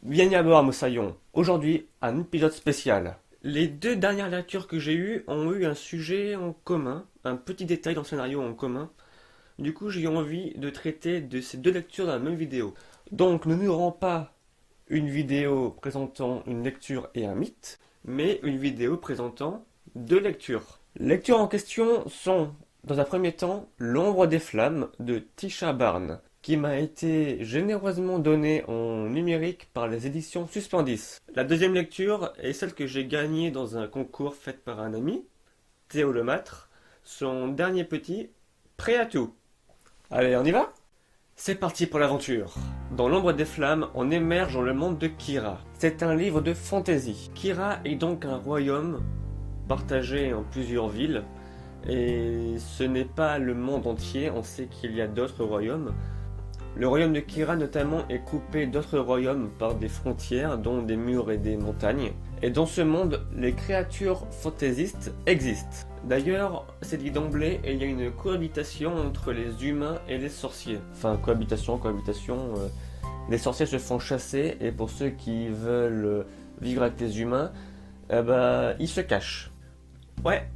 Bienvenue à bord, Moussaillon. Aujourd'hui, un épisode spécial. Les deux dernières lectures que j'ai eues ont eu un sujet en commun, un petit détail dans le scénario en commun. Du coup, j'ai eu envie de traiter de ces deux lectures dans la même vidéo. Donc, nous n'aurons pas une vidéo présentant une lecture et un mythe, mais une vidéo présentant deux lectures. Les lectures en question sont, dans un premier temps, L'ombre des flammes de Tisha Barnes, qui m'a été généreusement donnée en numérique par les éditions Suspendis. La deuxième lecture est celle que j'ai gagnée dans un concours fait par un ami, Théo Lemâtre, son dernier petit, Prêt à tout. Allez, on y va? C'est parti pour l'aventure. Dans l'ombre des flammes, on émerge dans le monde de Kyra. C'est un livre de fantasy. Kyra est donc un royaume partagé en plusieurs villes. Et ce n'est pas le monde entier, on sait qu'il y a d'autres royaumes. Le royaume de Kyra notamment est coupé d'autres royaumes par des frontières, dont des murs et des montagnes. Et dans ce monde, les créatures fantaisistes existent. D'ailleurs, c'est dit d'emblée, il y a une cohabitation entre les humains et les sorciers. Enfin, cohabitation, les sorciers se font chasser, et pour ceux qui veulent vivre avec les humains, ils se cachent. Ouais,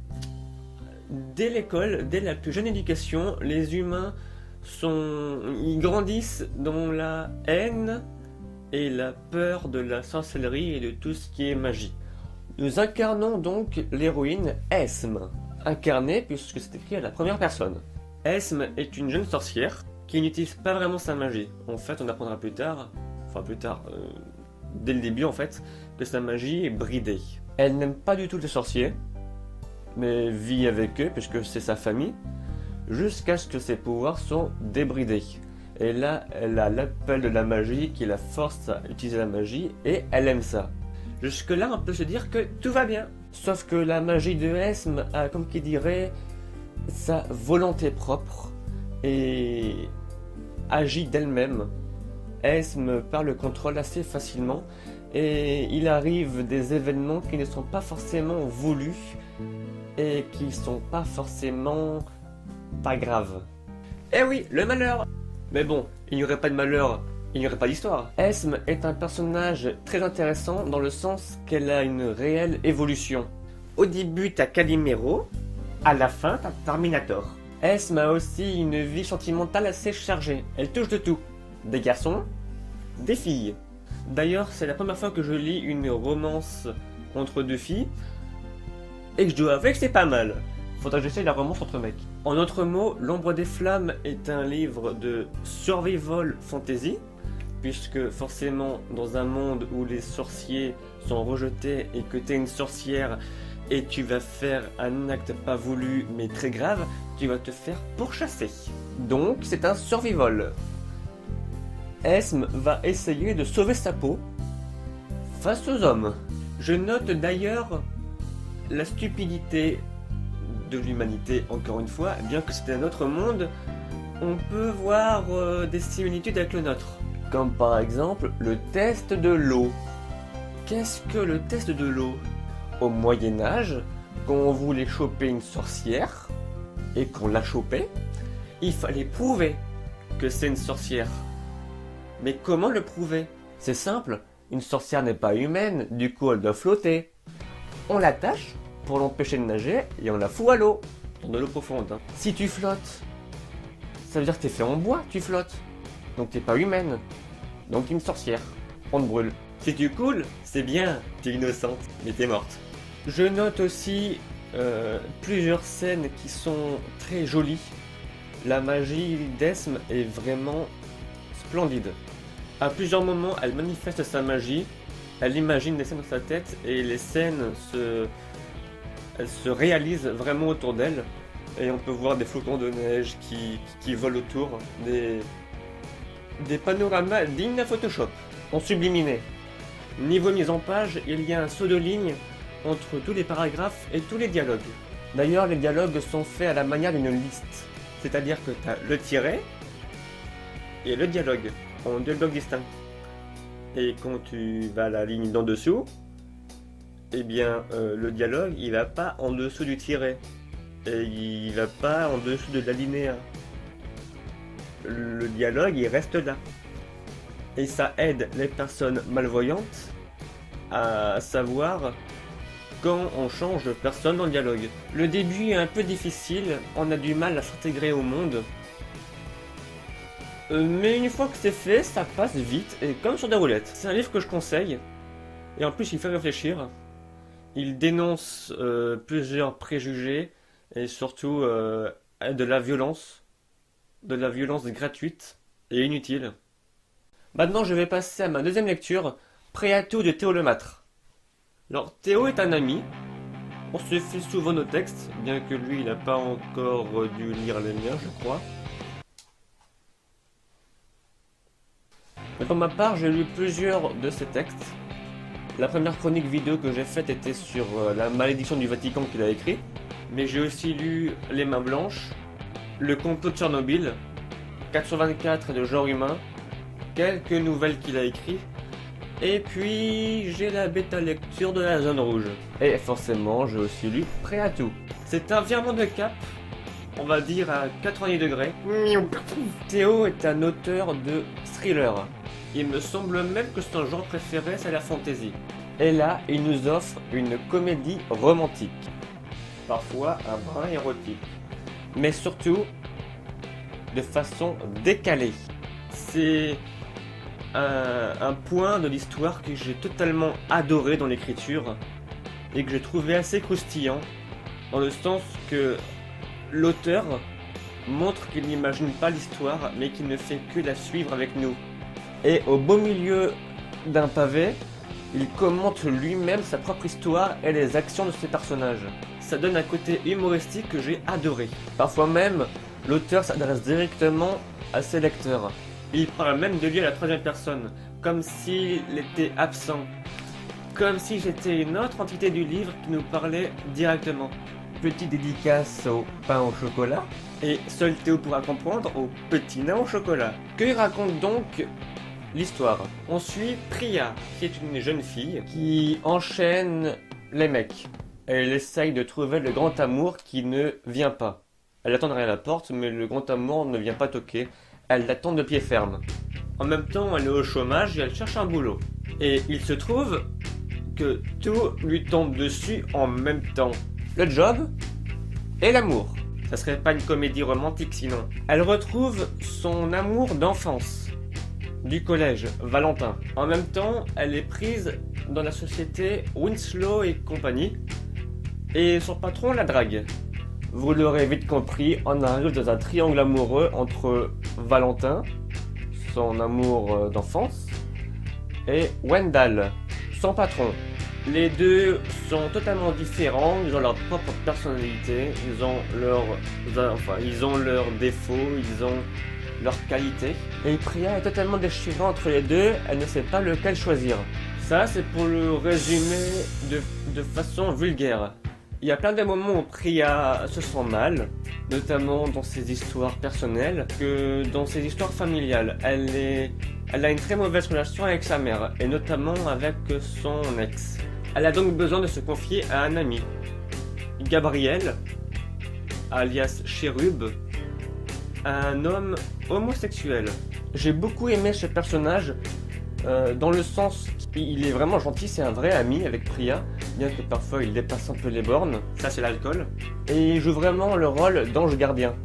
dès l'école, dès la plus jeune éducation, les humains ils grandissent dans la haine et la peur de la sorcellerie et de tout ce qui est magie. Nous incarnons donc l'héroïne Esme, incarnée puisque c'est écrit à la première personne. Esme est une jeune sorcière qui n'utilise pas vraiment sa magie. En fait, on apprendra plus tard, dès le début en fait, que sa magie est bridée. Elle n'aime pas du tout les sorciers, mais vit avec eux puisque c'est sa famille, jusqu'à ce que ses pouvoirs sont débridés. Et là, elle a l'appel de la magie qui la force à utiliser la magie, et elle aime ça. Jusque-là, on peut se dire que tout va bien. Sauf que la magie de Esme a, comme qui dirait, sa volonté propre, et agit d'elle-même. Esme perd le contrôle assez facilement, et il arrive des événements qui ne sont pas forcément voulus, et qui ne sont pas forcément pas grave. Eh oui, le malheur! Mais bon, il n'y aurait pas de malheur, il n'y aurait pas d'histoire. Esme est un personnage très intéressant dans le sens qu'elle a une réelle évolution. Au début, t'as Calimero, à la fin, t'as Terminator. Esme a aussi une vie sentimentale assez chargée. Elle touche de tout. Des garçons, des filles. D'ailleurs, c'est la première fois que je lis une romance entre deux filles, et que je dois avouer que c'est pas mal. Faudra que j'essaye la romance entre mecs. En d'autres mots, L'ombre des flammes est un livre de survival fantasy, puisque forcément, dans un monde où les sorciers sont rejetés et que t'es une sorcière et tu vas faire un acte pas voulu mais très grave, tu vas te faire pourchasser. Donc, c'est un survival. Esme va essayer de sauver sa peau face aux hommes. Je note d'ailleurs la stupidité de l'humanité, encore une fois, bien que c'est un autre monde, on peut voir des similitudes avec le nôtre. Comme par exemple le test de l'eau. Qu'est-ce que le test de l'eau? Au Moyen-Âge, quand on voulait choper une sorcière, et qu'on la chopait, il fallait prouver que c'est une sorcière. Mais comment le prouver? C'est simple, une sorcière n'est pas humaine, du coup elle doit flotter. On l'attache pour l'empêcher de nager et on la fout à l'eau, dans de l'eau profonde. Si tu flottes, ça veut dire que t'es fait en bois, tu flottes. Donc t'es pas humaine, donc t'es une sorcière, on te brûle. Si tu coules, c'est bien, t'es innocente, mais t'es morte. Je note aussi plusieurs scènes qui sont très jolies. La magie d'Esme est vraiment splendide. À plusieurs moments, elle manifeste sa magie, elle imagine des scènes dans sa tête et les scènes elles se réalisent vraiment autour d'elle. Et on peut voir des flocons de neige qui volent autour, des panoramas dignes à Photoshop, en subliminé. Niveau mise en page, il y a un saut de ligne entre tous les paragraphes et tous les dialogues. D'ailleurs, les dialogues sont faits à la manière d'une liste. C'est-à-dire que tu as le tiret et le dialogue, en deux blocs distincts. Et quand tu vas à la ligne d'en dessous, eh bien, le dialogue, il va pas en dessous du tiret. Et il va pas en dessous de l'alinéa. Le dialogue, il reste là. Et ça aide les personnes malvoyantes à savoir quand on change de personne dans le dialogue. Le début est un peu difficile, on a du mal à s'intégrer au monde. Mais une fois que c'est fait, ça passe vite et comme sur des roulettes. C'est un livre que je conseille. Et en plus, il fait réfléchir. Il dénonce plusieurs préjugés et surtout de la violence gratuite et inutile. Maintenant, je vais passer à ma deuxième lecture, Préato de Théo Lemâtre. Alors, Théo est un ami. On se fait souvent nos textes, bien que lui, il n'a pas encore dû lire les miens, je crois. Mais pour ma part, j'ai lu plusieurs de ses textes. La première chronique vidéo que j'ai faite était sur la malédiction du Vatican qu'il a écrit. Mais j'ai aussi lu Les Mains Blanches, Le complot de Tchernobyl, 424 de genre humain, quelques nouvelles qu'il a écrites, et puis j'ai la bêta lecture de la Zone Rouge. Et forcément, j'ai aussi lu Prêt à tout. C'est un virement de cap, on va dire à 90 degrés. Théo est un auteur de thriller. Il me semble même que son genre préféré, c'est la fantasy. Et là, il nous offre une comédie romantique. Parfois un brin érotique. Mais surtout, de façon décalée. C'est un point de l'histoire que j'ai totalement adoré dans l'écriture et que j'ai trouvé assez croustillant, dans le sens que l'auteur montre qu'il n'imagine pas l'histoire, mais qu'il ne fait que la suivre avec nous. Et au beau milieu d'un pavé, il commente lui-même sa propre histoire et les actions de ses personnages. Ça donne un côté humoristique que j'ai adoré. Parfois même, l'auteur s'adresse directement à ses lecteurs. Il parle même de lui à la troisième personne, comme s'il était absent. Comme si j'étais une autre entité du livre qui nous parlait directement. Petite dédicace au pain au chocolat. Et seul Théo pourra comprendre au petit nain au chocolat. Que raconte donc l'histoire? On suit Priya, qui est une jeune fille qui enchaîne les mecs. Elle essaye de trouver le grand amour qui ne vient pas. Elle attend derrière la porte, mais le grand amour ne vient pas toquer. Elle l'attend de pied ferme. En même temps, elle est au chômage et elle cherche un boulot. Et il se trouve que tout lui tombe dessus en même temps. Le job et l'amour. Ça serait pas une comédie romantique sinon. Elle retrouve son amour d'enfance, du collège, Valentin. En même temps, elle est prise dans la société Winslow et compagnie. Et son patron la drague. Vous l'aurez vite compris, on arrive dans un triangle amoureux entre Valentin, son amour d'enfance, et Wendell, son patron. Les deux sont totalement différents, ils ont leur propre personnalité, ils ont leurs défauts, ils ont leurs qualités. Et Priya est totalement déchirée entre les deux, elle ne sait pas lequel choisir. Ça, c'est pour le résumer de façon vulgaire. Il y a plein de moments où Priya se sent mal, notamment dans ses histoires personnelles, que dans ses histoires familiales. Elle a une très mauvaise relation avec sa mère, et notamment avec son ex. Elle a donc besoin de se confier à un ami. Gabriel, alias Chérub, un homme homosexuel. J'ai beaucoup aimé ce personnage, dans le sens qu'il est vraiment gentil, c'est un vrai ami avec Priya, bien que parfois il dépasse un peu les bornes, ça c'est l'alcool. Et il joue vraiment le rôle d'ange gardien.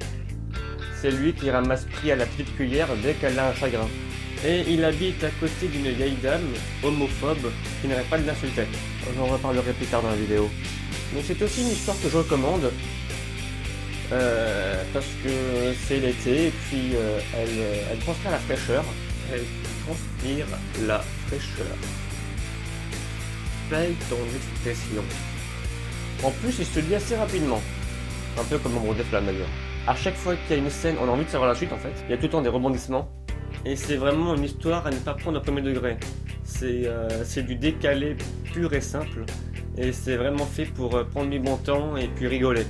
C'est lui qui ramasse Priya à la petite cuillère dès qu'elle a un chagrin. Et il habite à côté d'une vieille dame homophobe qui n'arrête pas de l'insulter. J'en reparlerai plus tard dans la vidéo. Mais c'est aussi une histoire que je recommande, parce que c'est l'été et puis elle transpire la fraîcheur. Elle transpire la fraîcheur. Paye ton expression. En plus, il se lit assez rapidement. Un peu comme Ombre des Flammes d'ailleurs. À chaque fois qu'il y a une scène, on a envie de savoir la suite en fait. Il y a tout le temps des rebondissements. Et c'est vraiment une histoire à ne pas prendre au premier degré. C'est du décalé pur et simple. Et c'est vraiment fait pour prendre du bon temps et puis rigoler.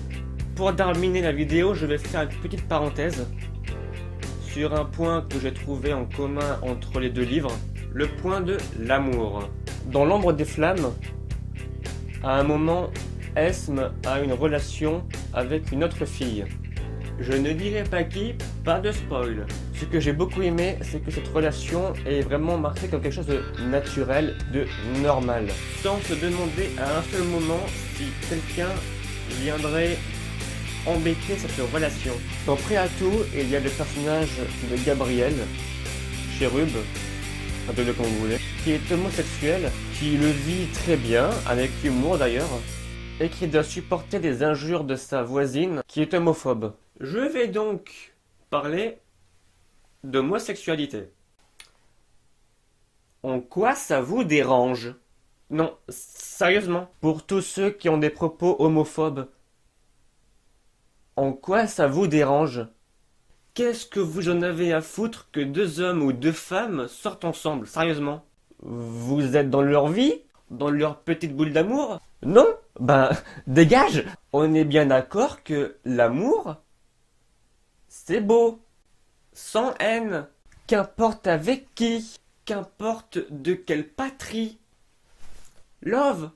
Pour terminer la vidéo, je vais faire une petite parenthèse sur un point que j'ai trouvé en commun entre les deux livres, le point de l'amour. Dans l'Ombre des Flammes, à un moment, Esme a une relation avec une autre fille. Je ne dirai pas qui, pas de spoil. Ce que j'ai beaucoup aimé, c'est que cette relation est vraiment marquée comme quelque chose de naturel, de normal. Sans se demander à un seul moment si quelqu'un viendrait embêter cette relation. Dans Prêt à tout, il y a le personnage de Gabriel, Chérub, appelez-le comme vous voulez, qui est homosexuel, qui le vit très bien, avec humour d'ailleurs, et qui doit supporter des injures de sa voisine, qui est homophobe. Je vais donc parler d'homosexualité. En quoi ça vous dérange? Non, sérieusement, pour tous ceux qui ont des propos homophobes, en quoi ça vous dérange? Qu'est-ce que vous en avez à foutre que deux hommes ou deux femmes sortent ensemble, sérieusement? Vous êtes dans leur vie? Dans leur petite boule d'amour? Non? Ben, dégage! On est bien d'accord que l'amour, c'est beau. Sans haine. Qu'importe avec qui. Qu'importe de quelle patrie. Love.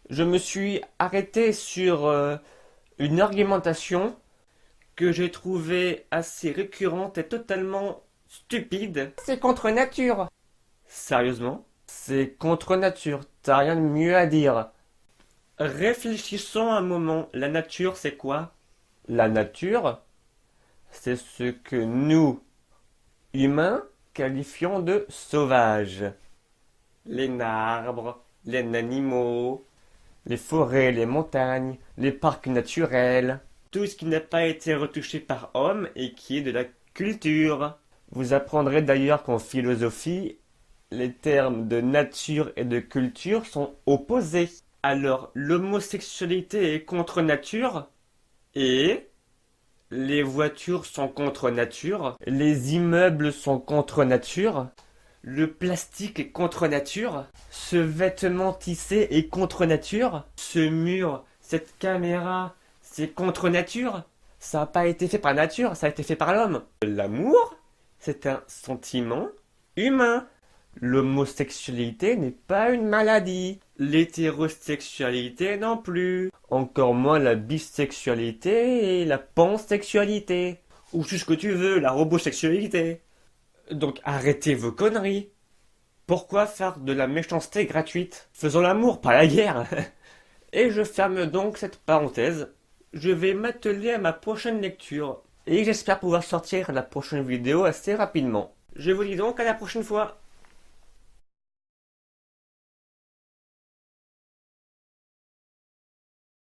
Je me suis arrêté sur une argumentation que j'ai trouvée assez récurrente et totalement stupide. C'est contre nature. Sérieusement? C'est contre nature. T'as rien de mieux à dire. Réfléchissons un moment. La nature, c'est quoi? La nature, c'est ce que nous, humains, qualifions de sauvage. Les arbres, les animaux, les forêts, les montagnes, les parcs naturels, tout ce qui n'a pas été retouché par homme et qui est de la culture. Vous apprendrez d'ailleurs qu'en philosophie, les termes de nature et de culture sont opposés. Alors, l'homosexualité est contre nature et les voitures sont contre nature, les immeubles sont contre nature, le plastique est contre nature, ce vêtement tissé est contre nature, ce mur, cette caméra, c'est contre nature. Ça n'a pas été fait par nature, ça a été fait par l'homme. L'amour, c'est un sentiment humain. L'homosexualité n'est pas une maladie. L'hétérosexualité non plus. Encore moins la bisexualité et la pansexualité. Ou tout ce que tu veux, la robosexualité. Donc arrêtez vos conneries. Pourquoi faire de la méchanceté gratuite? Faisons l'amour, pas la guerre. Et je ferme donc cette parenthèse. Je vais m'atteler à ma prochaine lecture. Et j'espère pouvoir sortir la prochaine vidéo assez rapidement. Je vous dis donc à la prochaine fois.